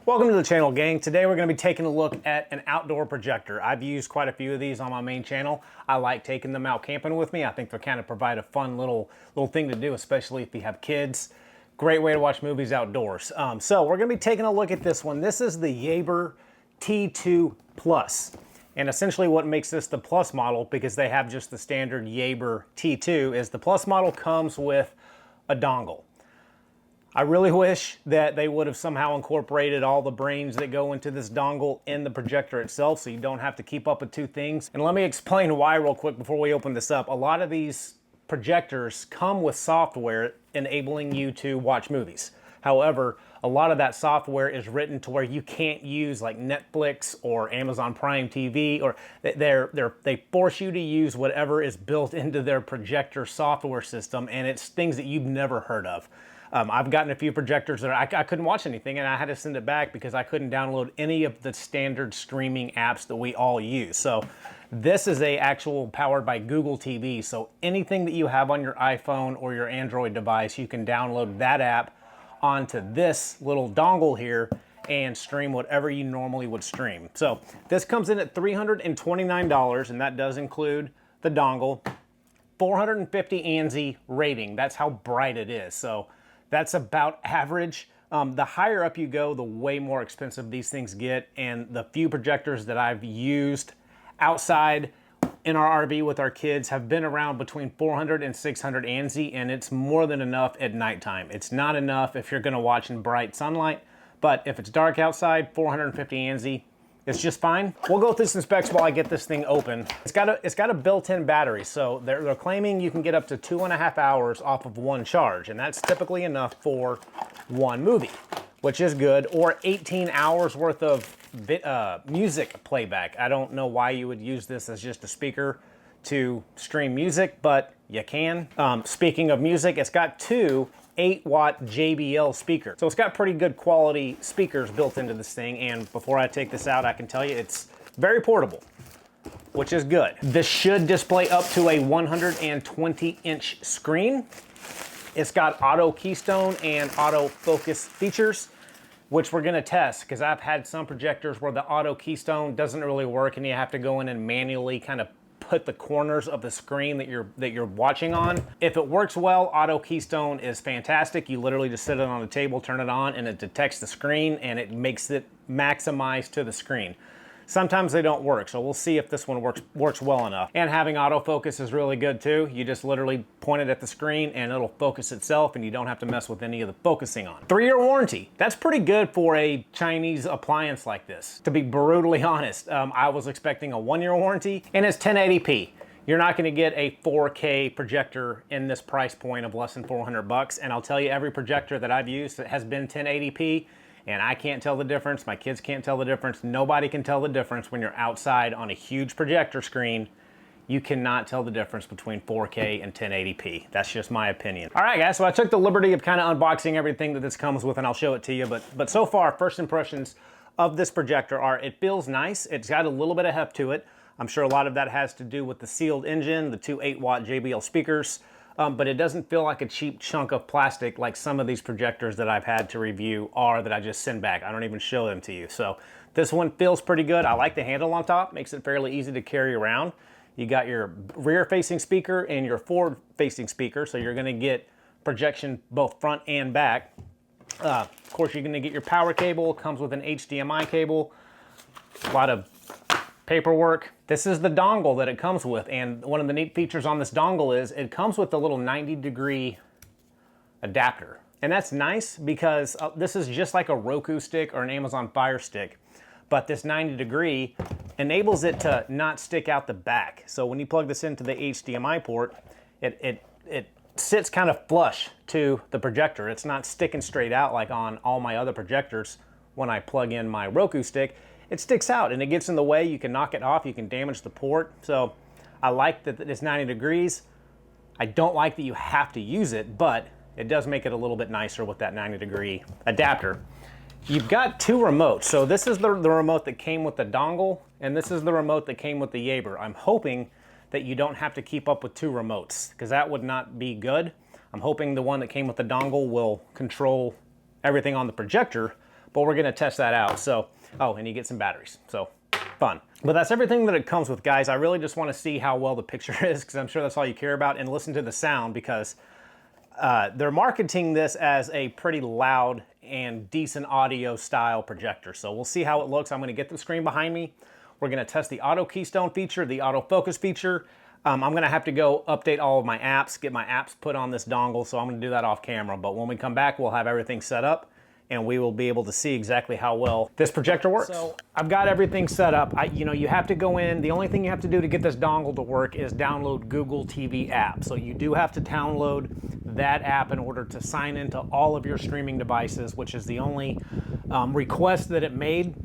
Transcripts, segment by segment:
Welcome to the channel, gang. Today we're going to be taking a look at an outdoor projector. I've used quite a few of these on my main channel. I like taking them out camping with me. I think they kind of provide a fun little thing to do, especially if you have kids. Great way to watch movies outdoors. So we're going to be taking a look at this one. This is the Yaber T2 PLUS. And essentially what makes this the Plus model, because they have just the standard Yaber T2, is the Plus model comes with a dongle. I really wish that they would have somehow incorporated all the brains that go into this dongle in the projector itself, so you don't have to keep up with two things. And let me explain why real quick before we open this up. A lot of these projectors come with software enabling you to watch movies. However, a lot of that software is written to where you can't use like Netflix or Amazon Prime TV, or they force you to use whatever is built into their projector software system, and it's things that you've never heard of. I've gotten a few projectors that I couldn't watch anything, and I had to send it back because I couldn't download any of the standard streaming apps that we all use. So this is a actual powered by Google TV. So anything that you have on your iPhone or your Android device, you can download that app onto this little dongle here and stream whatever you normally would stream. So this comes in at $329, and that does include the dongle. 450 ANSI rating. That's how bright it is. So that's about average. The higher up you go, the way more expensive these things get. And the few projectors that I've used outside in our RV with our kids have been around between 400 and 600 ANSI, and it's more than enough at nighttime. It's not enough if you're gonna watch in bright sunlight, but if it's dark outside, 450 ANSI, it's just fine. We'll go through some specs while I get this thing open. It's got a built-in battery, so they're claiming you can get up to 2.5 hours off of one charge, and that's typically enough for one movie, which is good, or 18 hours worth of music playback. I don't know why you would use this as just a speaker to stream music, but you can. Speaking of music, it's got two 8-watt JBL speakers. So it's got pretty good quality speakers built into this thing, and before I take this out, I can tell you it's very portable, which is good. This should display up to a 120-inch screen. It's got auto keystone and auto focus features, which we're gonna test, because I've had some projectors where the auto keystone doesn't really work and you have to go in and manually kind of put the corners of the screen that you're watching on. If it works well, auto keystone is fantastic. You literally just sit it on the table, turn it on, and it detects the screen and it makes it maximize to the screen. Sometimes they don't work, so we'll see if this one works well enough. And having autofocus is really good too. You just literally point it at the screen and it'll focus itself, and you don't have to mess with any of the focusing on. 3-year warranty. That's pretty good for a Chinese appliance like this, to be brutally honest. I was expecting a 1-year warranty, and it's 1080p. You're not gonna get a 4K projector in this price point of less than 400 bucks. And I'll tell you, every projector that I've used that has been 1080p, and I can't tell the difference, my kids can't tell the difference, nobody can tell the difference when you're outside on a huge projector screen. You cannot tell the difference between 4K and 1080p. That's just my opinion. All right, guys, so I took the liberty of kind of unboxing everything that this comes with, and I'll show it to you. But so far, first impressions of this projector are, it feels nice. It's got a little bit of heft to it. I'm sure a lot of that has to do with the sealed engine, the two 8-watt JBL speakers. But it doesn't feel like a cheap chunk of plastic like some of these projectors that I've had to review are, that I just send back. I don't even show them to you. So this one feels pretty good. I like the handle on top, makes it fairly easy to carry around. You got your rear-facing speaker and your forward-facing speaker, so you're gonna get projection both front and back. Of course, you're gonna get your power cable, comes with an HDMI cable, a lot of paperwork. This is the dongle that it comes with, and one of the neat features on this dongle is it comes with a little 90-degree adapter. And that's nice because this is just like a Roku stick or an Amazon Fire Stick, but this 90-degree enables it to not stick out the back. So when you plug this into the HDMI port, it sits kind of flush to the projector. It's not sticking straight out like on all my other projectors. When I plug in my Roku stick, it sticks out and it gets in the way. You can knock it off, you can damage the port. So I like that it's 90 degrees. I don't like that you have to use it, but it does make it a little bit nicer with that 90-degree adapter. You've got two remotes. So this is the remote that came with the dongle, and this is the remote that came with the Yaber. I'm hoping that you don't have to keep up with two remotes, because that would not be good. I'm hoping the one that came with the dongle will control everything on the projector, but we're gonna test that out. So, oh, and you get some batteries, so fun. But that's everything that it comes with, guys. I really just wanna see how well the picture is, because I'm sure that's all you care about, and listen to the sound, because they're marketing this as a pretty loud and decent audio style projector. So we'll see how it looks. I'm gonna get the screen behind me. We're gonna test the auto keystone feature, the autofocus feature. I'm gonna have to go update all of my apps, get my apps put on this dongle, so I'm gonna do that off camera. But when we come back, we'll have everything set up and we will be able to see exactly how well this projector works. So I've got everything set up. You have to go in. The only thing you have to do to get this dongle to work is download Google TV app. So you do have to download that app in order to sign into all of your streaming devices, which is the only request that it made.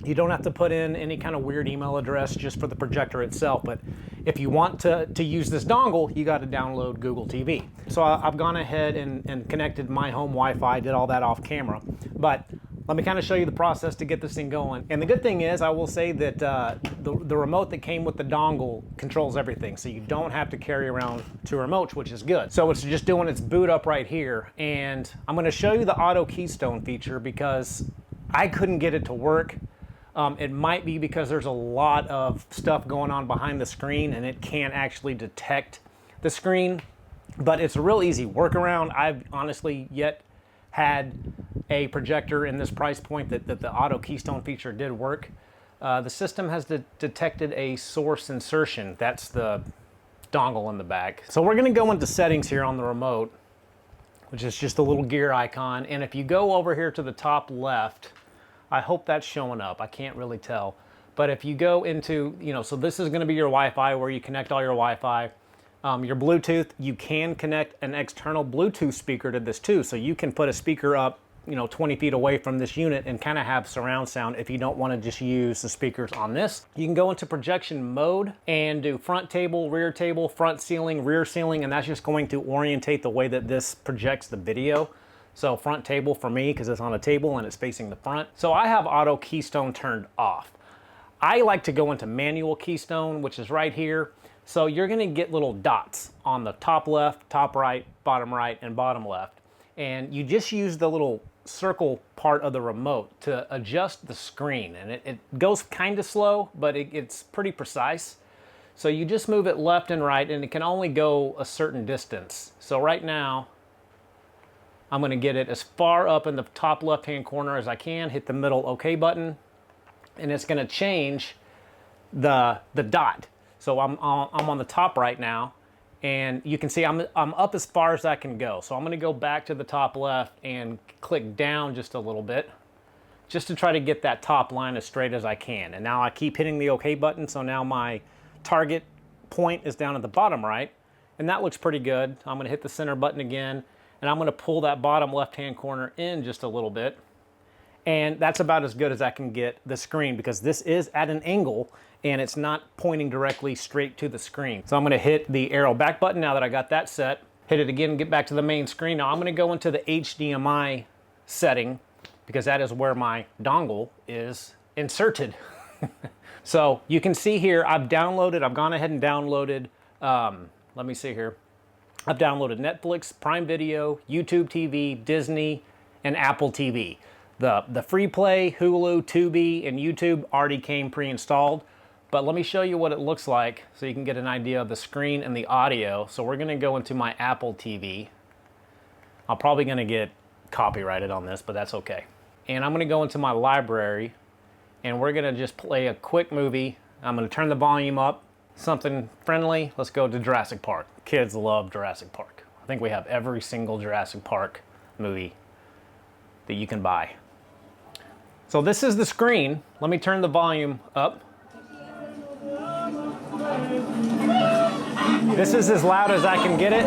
You don't have to put in any kind of weird email address just for the projector itself, but if you want to use this dongle, you got to download Google TV. So I've gone ahead and connected my home Wi-Fi, did all that off camera, but let me kind of show you the process to get this thing going. And the good thing is, I will say that the remote that came with the dongle controls everything, so you don't have to carry around two remotes, which is good. So it's just doing its boot up right here, and I'm going to show you the auto keystone feature because I couldn't get it to work. It might be because there's a lot of stuff going on behind the screen and it can't actually detect the screen, but it's a real easy workaround. I've honestly yet had a projector in this price point that the auto keystone feature did work. The system has detected a source insertion. That's the dongle in the back. So we're gonna go into settings here on the remote, which is just a little gear icon. And if you go over here to the top left, I hope that's showing up. I can't really tell. But if you go into, so this is gonna be your Wi-Fi where you connect all your Wi-Fi. Your Bluetooth, you can connect an external Bluetooth speaker to this too. So you can put a speaker up, 20 feet away from this unit and kind of have surround sound if you don't wanna just use the speakers on this. You can go into projection mode and do front table, front ceiling, rear ceiling, and that's just going to orientate the way that this projects the video. So front table for me, because it's on a table and it's facing the front. So I have auto keystone turned off. I like to go into manual keystone, which is right here. So you're gonna get little dots on the top left, top right, and bottom left. And you just use the little circle part of the remote to adjust the screen. And it goes kind of slow, but it's pretty precise. So you just move it left and right, and it can only go a certain distance. So right now, I'm gonna get it as far up in the top left-hand corner as I can, hit the middle OK button, and it's gonna change the dot. So I'm on the top right now, and you can see I'm up as far as I can go. So I'm gonna go back to the top left and click down just a little bit, just to try to get that top line as straight as I can. And now I keep hitting the OK button, so now my target point is down at the bottom right, and that looks pretty good. I'm gonna hit the center button again, and I'm gonna pull that bottom left-hand corner in just a little bit. And that's about as good as I can get the screen, because this is at an angle and it's not pointing directly straight to the screen. So I'm gonna hit the arrow back button now that I got that set, hit it again and get back to the main screen. Now I'm gonna go into the HDMI setting, because that is where my dongle is inserted. So you can see here, I've gone ahead and downloaded, let me see here. I've downloaded Netflix, Prime Video, YouTube TV, Disney, and Apple TV. The free play, Hulu, Tubi, and YouTube already came pre-installed, but let me show you what it looks like so you can get an idea of the screen and the audio. So we're gonna go into my Apple TV. I'm probably gonna get copyrighted on this, but that's okay. And I'm gonna go into my library, and we're gonna just play a quick movie. I'm gonna turn the volume up, something friendly. Let's go to Jurassic Park. Kids love Jurassic Park. I think we have every single Jurassic Park movie that you can buy. So this is the screen. Let me turn the volume up. This is as loud as I can get it.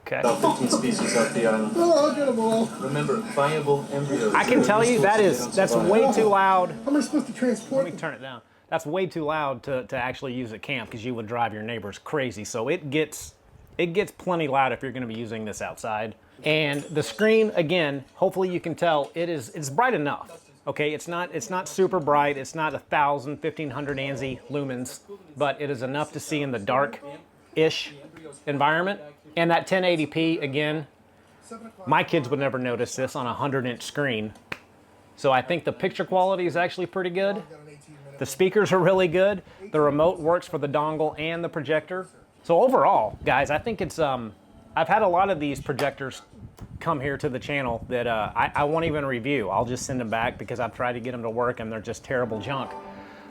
Okay. About 15 species off the island. Oh, I'll get them all. Remember, viable embryos. I can tell you that's way too loud. How am I supposed to transport Let me turn it down. That's way too loud to actually use at camp, because you would drive your neighbors crazy. So it gets plenty loud if you're going to be using this outside. And the screen, again, hopefully you can tell it's bright enough. Okay, it's not super bright. It's not 1,000, 1,500 ANSI lumens, but it is enough to see in the dark-ish environment. And that 1080p, again, my kids would never notice this on a 100-inch screen. So I think the picture quality is actually pretty good. The speakers are really good. The remote works for the dongle and the projector. So overall, guys, I think it's, I've had a lot of these projectors come here to the channel that I won't even review. I'll just send them back because I've tried to get them to work and they're just terrible junk.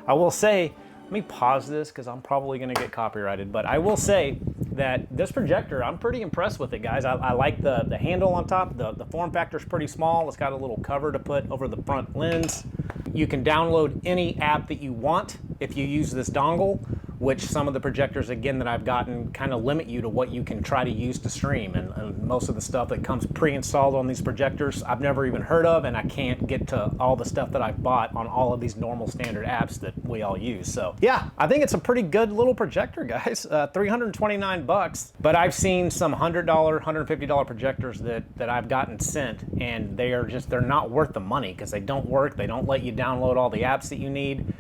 I will say, let me pause this because I'm probably gonna get copyrighted, but I will say that this projector, I'm pretty impressed with it, guys. I like the handle on top. The form factor is pretty small. It's got a little cover to put over the front lens. You can download any app that you want if you use this dongle, which some of the projectors, again, that I've gotten kind of limit you to what you can try to use to stream. And most of the stuff that comes pre-installed on these projectors, I've never even heard of, and I can't get to all the stuff that I've bought on all of these normal standard apps that we all use. So yeah, I think it's a pretty good little projector, guys. 329 bucks, but I've seen some $100, $150 projectors that I've gotten sent, and they're not worth the money because they don't work. They don't let you download all the apps that you need.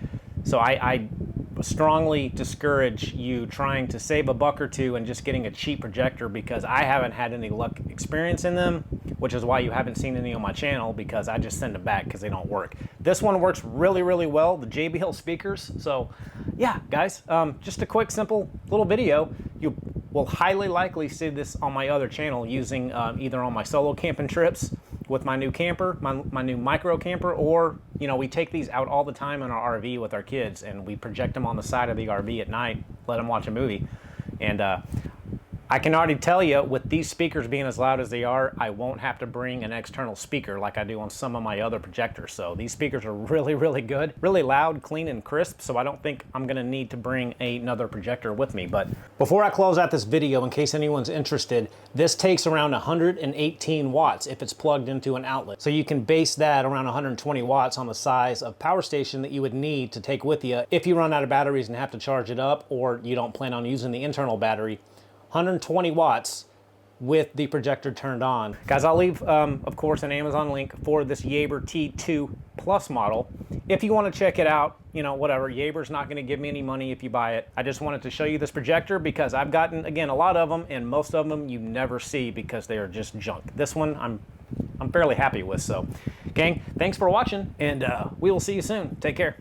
So I strongly discourage you trying to save a buck or two and just getting a cheap projector, because I haven't had any luck experience in them, which is why you haven't seen any on my channel, because I just send them back because they don't work. This one works really, really well, the JBL speakers. So yeah, guys, just a quick, simple little video. You will highly likely see this on my other channel using either on my solo camping trips with my new camper, my new micro camper, or, you know, we take these out all the time in our RV with our kids and we project them on the side of the RV at night, let them watch a movie. And I can already tell you, with these speakers being as loud as they are, I won't have to bring an external speaker like I do on some of my other projectors. So these speakers are really, really good, really loud, clean, and crisp. So I don't think I'm gonna need to bring another projector with me. But before I close out this video, in case anyone's interested, this takes around 118 watts if it's plugged into an outlet. So you can base that around 120 watts on the size of power station that you would need to take with you if you run out of batteries and have to charge it up, or you don't plan on using the internal battery. 120 watts with the projector turned on. Guys, I'll leave, of course, an Amazon link for this Yaber T2 PLUS model. If you want to check it out, you know, whatever, Yaber's not going to give me any money if you buy it. I just wanted to show you this projector because I've gotten, again, a lot of them, and most of them you never see because they are just junk. This one I'm fairly happy with. So, gang, thanks for watching, and we will see you soon. Take care.